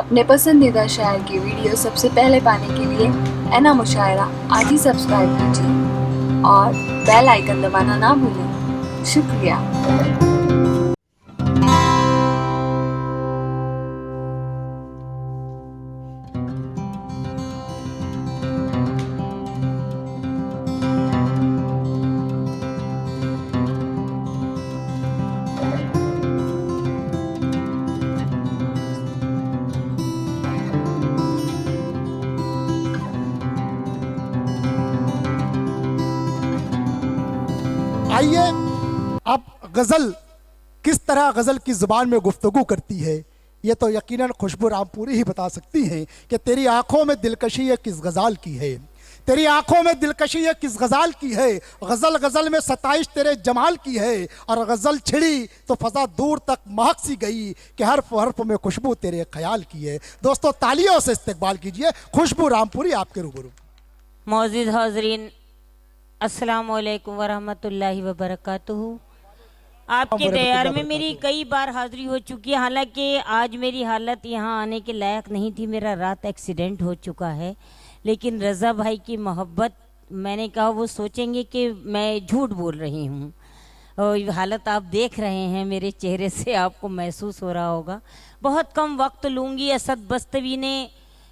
अपने पसंदीदा शायर की वीडियो सबसे पहले पाने के लिए एना मुशायरा आज ही सब्सक्राइब कीजिए और बेल आइकन दबाना ना भूलें। शुक्रिया। आइए अब गज़ल किस तरह गज़ल की ज़ुबान में गुफ्तगू करती है ये तो यकीनन खुशबू रामपुरी ही बता सकती हैं कि तेरी आंखों में दिलकशी ये किस गज़ाल की है, तेरी आंखों में दिलकशी ये किस गज़ाल की है। गज़ल गज़ल में सताइश तेरे जमाल की है और गज़ल छिड़ी तो फ़ज़ा दूर तक महक सी गई कि हर्फ हर्फ में खुशबू तेरे ख्याल की है। दोस्तों तालियों से इस्तकबाल कीजिए खुशबू रामपुरी आपके रूबरू। मौजूद हाज़रीन अस्सलाम वालेकुम वरहमतुल्लाहि वबरकातुहू। आपके दयार में मेरी कई बार हाज़िरी हो चुकी है, हालांकि आज मेरी हालत यहाँ आने के लायक नहीं थी, मेरा रात एक्सीडेंट हो चुका है। लेकिन रज़ा भाई की मोहब्बत, मैंने कहा वो सोचेंगे कि मैं झूठ बोल रही हूँ। और हालत आप देख रहे हैं, मेरे चेहरे से आपको महसूस हो रहा होगा। बहुत कम वक्त लूँगी। असद बस्तवी ने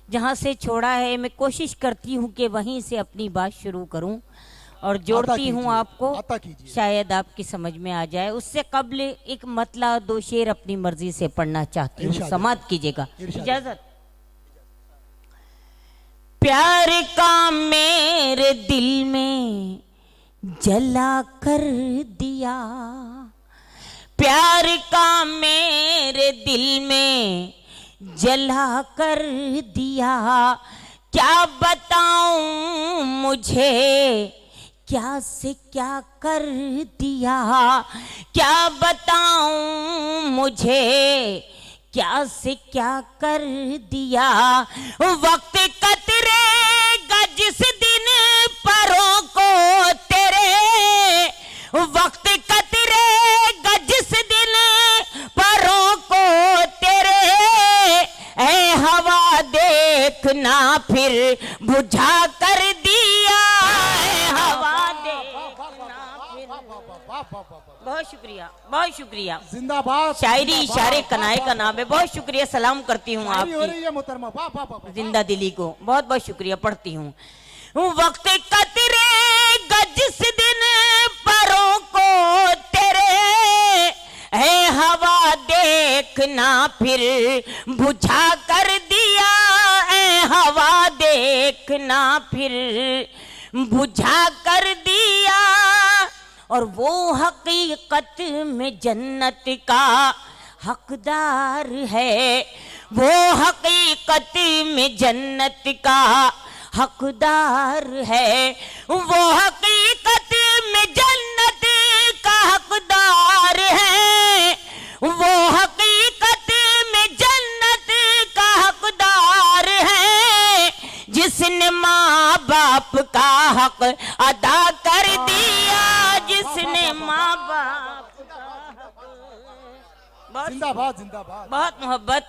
जहाँ से छोड़ा है मैं कोशिश करती हूँ कि वहीं से अपनी बात शुरू करूँ और जोड़ती हूँ आपको, शायद आपकी समझ में आ जाए। उससे कबल एक मतला दो शेर अपनी मर्जी से पढ़ना चाहती हूँ, समात कीजिएगा, इजाजत। प्यार का मेरे दिल में जला कर दिया, प्यार का मेरे दिल में जला कर दिया। क्या बताऊं मुझे क्या से क्या कर दिया, क्या बताऊं मुझे क्या से क्या कर दिया। वक्त कतरेगा जिस दिन परों को तेरे, वक्त कतरेगा जिस दिन परों को तेरे। ऐ हवा देखना फिर बुझा कर दिया, हवा बहुत शुक्रिया, बहुत शुक्रिया। जिंदाबाद। शायरी इशारे कनाए का नाम है। बहुत शुक्रिया, सलाम करती हूँ आपकी जिंदा दिली को, बहुत बहुत शुक्रिया पढ़ती हूँ। वक्त कतरे जिस दिन परों को तेरे, है हवा देखना फिर बुझा कर दिया, है हवा देखना फिर बुझा कर दिया। और वो हकीकत में जन्नत का हकदार है, वो हकीकत में जन्नत का हकदार है, वो हकीकत में जन्नत का हकदार है, वो हकीकत में जन्नत का हकदार है। जिसने माँ बाप का हक अदा कर दिया, जिसने माँ बाप का जिंदाबाद जिंदाबाद। बहुत मोहब्बत,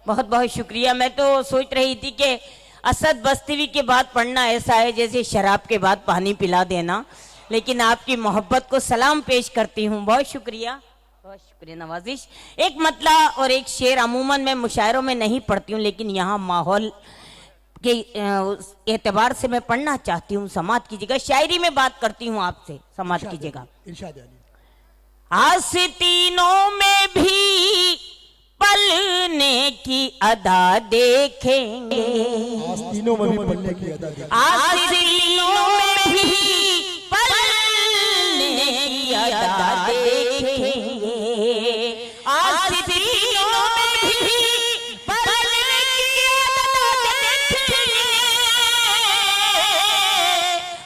बहुत बहुत शुक्रिया। मैं तो सोच रही थी कि असद बस्तवी के बाद पढ़ना ऐसा है जैसे शराब के बाद पानी पिला देना, लेकिन आपकी मोहब्बत को सलाम पेश करती हूँ। बहुत शुक्रिया, बहुत शुक्रिया नवाजिश। एक मतला और एक शेर अमूमन मैं मुशायरों में नहीं पढ़ती हूँ, लेकिन यहाँ माहौल के एतबार से मैं पढ़ना चाहती हूँ, समात कीजिएगा। शायरी में बात करती हूँ आपसे, समात कीजिएगा। आस्तीनों में भी पलने की अदा देखेंगे, आस्तीनों में भी पलने की अदा देखेंगे, आस्तीनों में भी पलने की अदा देखेंगे, आस्तीनों में भी पलने की अदा देखेंगे,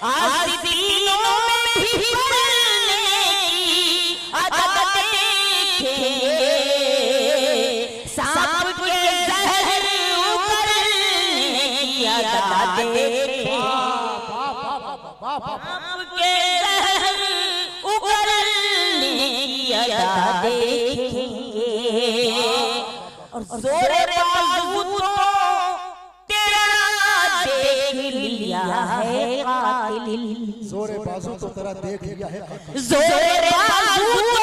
आस्तीनों में भी पलने की अदा देखेंगे। सांप के जहर उगलने की अदा देखेंगे, आपके जहर उगलने की अदा देखेंगे। और जोरे बाजू बाजू तो तेरा देख लिया है कातिल। जोर बाजू तो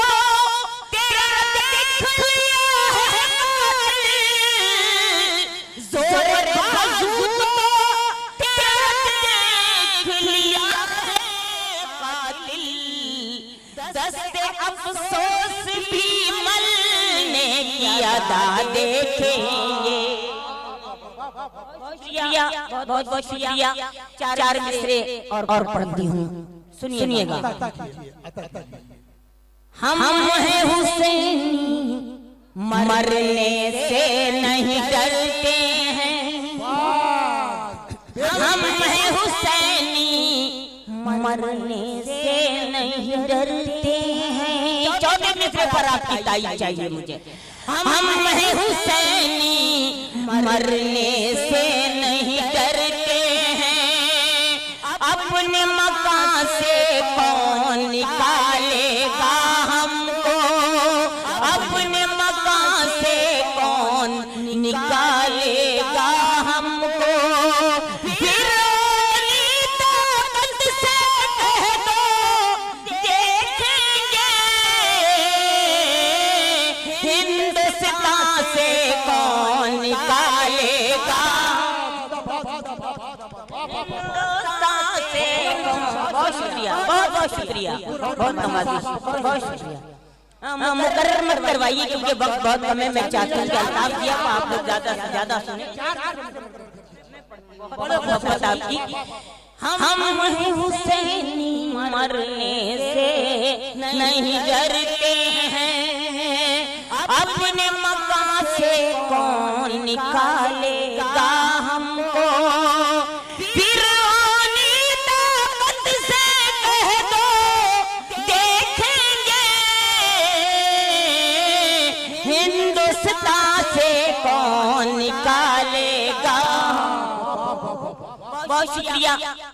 तेरा देख लिया है कातिल, जोर बाजू तो तेरा देख लिया है कातिल, दस्ते अफसोस भी मलने की अदा देखेंगे। बहुत बहुत शुक्रिया। चार मिसरे और पढ़ती हूँ, सुनिएगा। हम हैं हुसैनी, मरने से नहीं डरते हैं। हम हैं हुसैनी, मरने से नहीं डरते हैं। चौथे मिसरे पर आपकी ताईद चाहिए मुझे। हम हैं हुसैनी, मरने से नहीं डरते हैं। अपने मकान से कौन निकालेगा हमको, अपने मकान से कौन निकालेगा हमको। फिरौनी ताकत से कह दो देखेंगे, हिंदुस्तान से कौन निकालेगा। बहुत शुक्रिया, बहुत शुक्रिया, बहुत नवाजिश, बहुत शुक्रिया। मुकर्रर मत करवाइए क्योंकि वक्त बहुत कम है। मैं चाहती हूँ कि अल्ताफ दिया तो आप लोग ज्यादा से ज्यादा सुने। हम हैं हुसैनी, मरने से नहीं डरते हैं। अपने मकान से कौन निकालेगा हमको। फिरौनी ताकत से कह दो देखेंगे, हिंदुस्तान से कौन निकालेगा। बहुत शुक्रिया।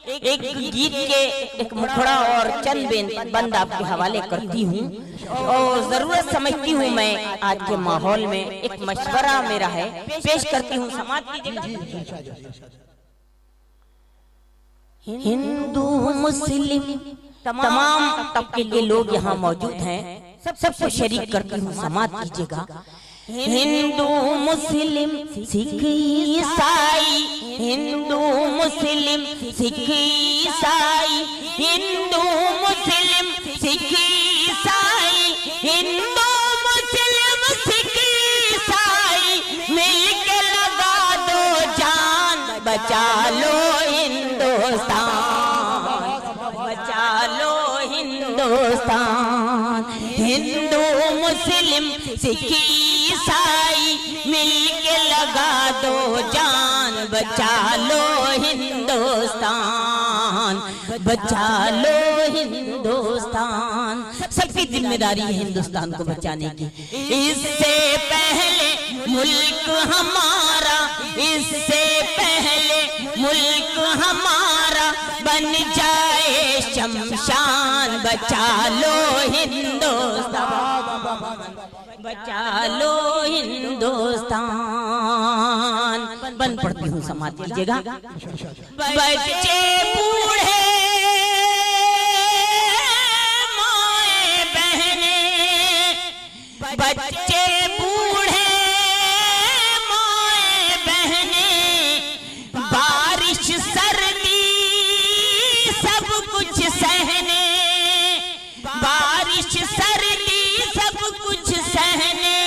एक गीत के एक मुखड़ा और चंद बंद आपके हवाले करती हूँ और जरूरत समझती हूँ मैं आज के माहौल में। एक मशवरा मेरा है, पेश करती हूँ, समाज कीजिएगा। हिंदू मुस्लिम तमाम तबके के लोग यहाँ मौजूद हैं, सबको शरीक करती हूँ, समाज कीजिएगा। हिंदू मुस्लिम सिख ईसाई, हिंदू मुस्लिम सिख ईसाई, हिंदू मुस्लिम सिख ईसाई, हिंदू मुस्लिम सिख ईसाई, मिलके लगा दो जान, बचा लो हिंदुस्तान, बचा लो हिंदुस्तान। हिंदू मुस्लिम सिख ईसाई मिलके लगा दो जान, बचा लो हिंदुस्तान, बचा लो हिंदुस्तान। सबकी जिम्मेदारी है हिंदुस्तान को बचाने की। इससे पहले मुल्क हमारा, इससे पहले मुल्क हमारा बन जाए शमशान, बचा लो हिंदुस्तान, बचा लो हिंदुस्तान। बंद पढ़ती हूँ, समाज कीजिएगा। बच्चे बूढ़े माए बहने, बच्चे बूढ़े माए बहने, बारिश सर्दी सब कुछ सहने, बारिश सर्दी सब कुछ सहने,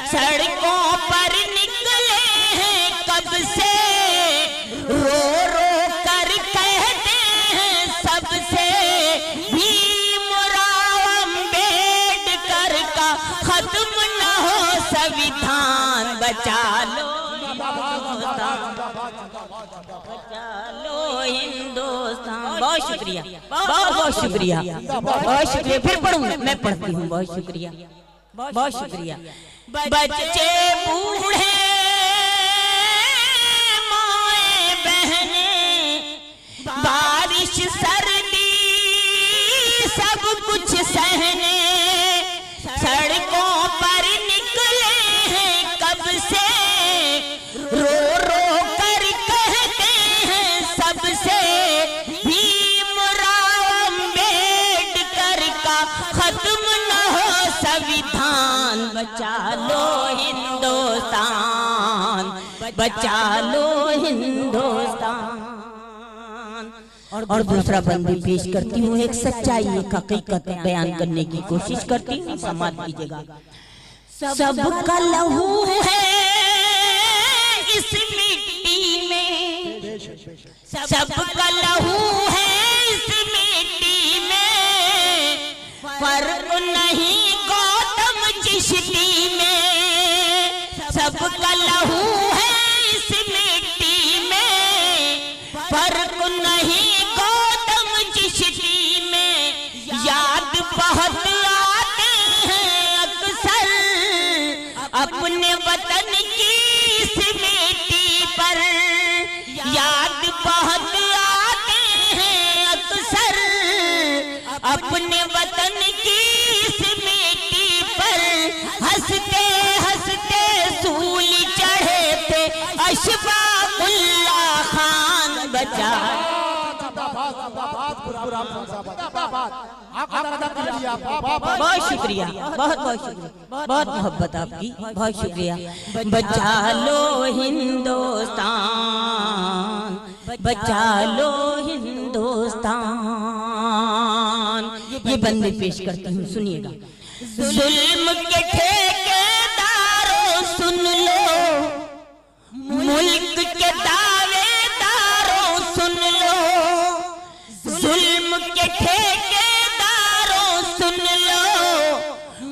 सड़कों पर निकले हैं कब से, रो रो कर कहते हैं सबसे, भीमराव अम्बेडकर का खत्म न हो संविधान, बचा लो हिंदुस्तान, बचा लो हिंदुस्तान। बहुत शुक्रिया, बहुत शुक्रिया, बहुत शुक्रिया। फिर पढ़ूंगा, मैं पढ़ती हूँ। बहुत शुक्रिया, बहुत शुक्रिया। बच्चे बूढ़े माए बहने, बारिश सर्दी सब कुछ सहने, सड़कों पर निकले हैं कब से, रो रो कर कहते हैं सबसे, भीमराव विधान, बचा लो हिंदुस्तान, बचा लो हिंदुस्तान। और दूसरा बंद भी पेश करती हूँ, एक सच्चाई एक हकीकत बयान करने की कोशिश करती हूँ, समाज कीजिएगा। सबका लहू है इस मिट्टी में, सबका लहू है इस मिट्टी में, फर्क नहीं गौतम चिश्ती में। सबका लहू है इस मिट्टी में, फर्क नहीं गौतम चिश्ती में। याद बहुत आते हैं अक्सर अपने वतन की इस मिट्टी पर, याद बहुत आते हैं अक्सर अपने वतन की इस मिट्टी पर। हंसते हंसते सूली चढ़े थे अशफाकुल्ला खान, बचा। बहुत शुक्रिया, बहुत बहुत शुक्रिया, बहुत मोहब्बत आपकी, बहुत शुक्रिया। बचा लो हिंदुस्तान, बचा लो हिंदुस्तान। ये बंदे पेश करती हूँ, सुनिएगा। जुल्म के ठेकेदारों सुन लो, मुल्क के दावेदारों सुन लो, जुल्म के ठेकेदारों सुन लो,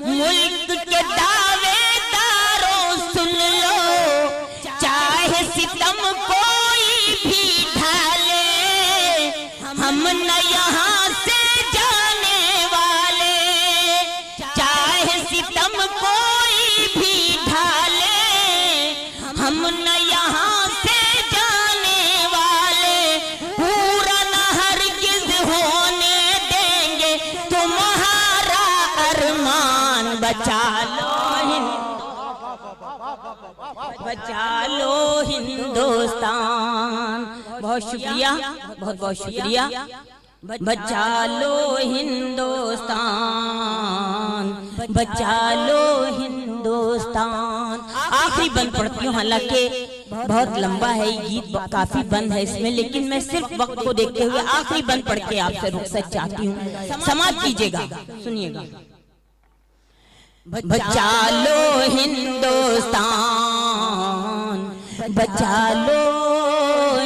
मुल्क के दावेदारों सुन लो। चाहे सितम कोई भी ढाले, हम न यहाँ से जाने वाले। चाहे सितम कोई भी ढाले, हम न यहाँ से जाने वाले। पूरा न हरगिज होने देंगे तुम्हारा अरमान, बचा लो बचा लो हिंदुस्तान। बहुत शुक्रिया, बहुत बहुत शुक्रिया। बचा लो हिंदुस्तान, बचा लो हिंदुस्तान। आखिरी बंद पढ़ती हूँ, हालांकि बहुत लंबा है गीत, काफी बंद है इसमें, लेकिन मैं सिर्फ वक्त को देखते हुए आखिरी बंद पढ़ के आपसे रुखसत चाहती हूँ, समाप्त कीजिएगा, सुनिएगा। बचा लो हिंदुस्तान, बचा लो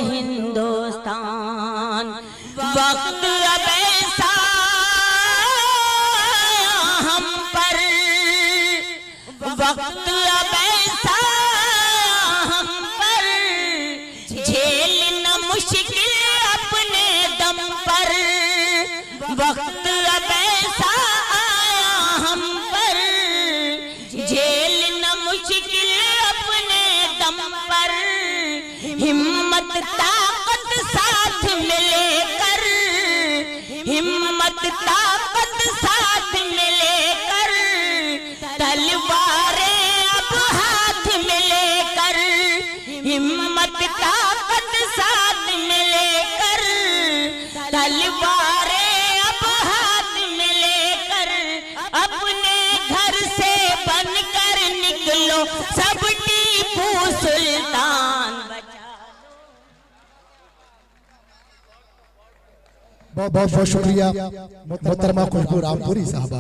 हिंदुस्तान। वक्त अब ऐसा हम पर, वक्त अब ऐसा हम पर, झेलना मुश्किल अपने दम पर। वक्त अब ऐसा आया हम पर, झेलना मुश्किल अपने दम पर। हिम्मत ताकत साथ मिलेकर, हिम्मत ताकत साथ मिलेकर, तलवारें अब हाथ मिलेकर। हिम्मत ताकत साथ मिलेकर, तलवारें अब हाथ मिलेकर। अपने घर से बनकर निकलो सब टीपू सुल्तान। बहुत बहुत शुक्रिया मोहतरमा खुशबू रामपुरी साहबा।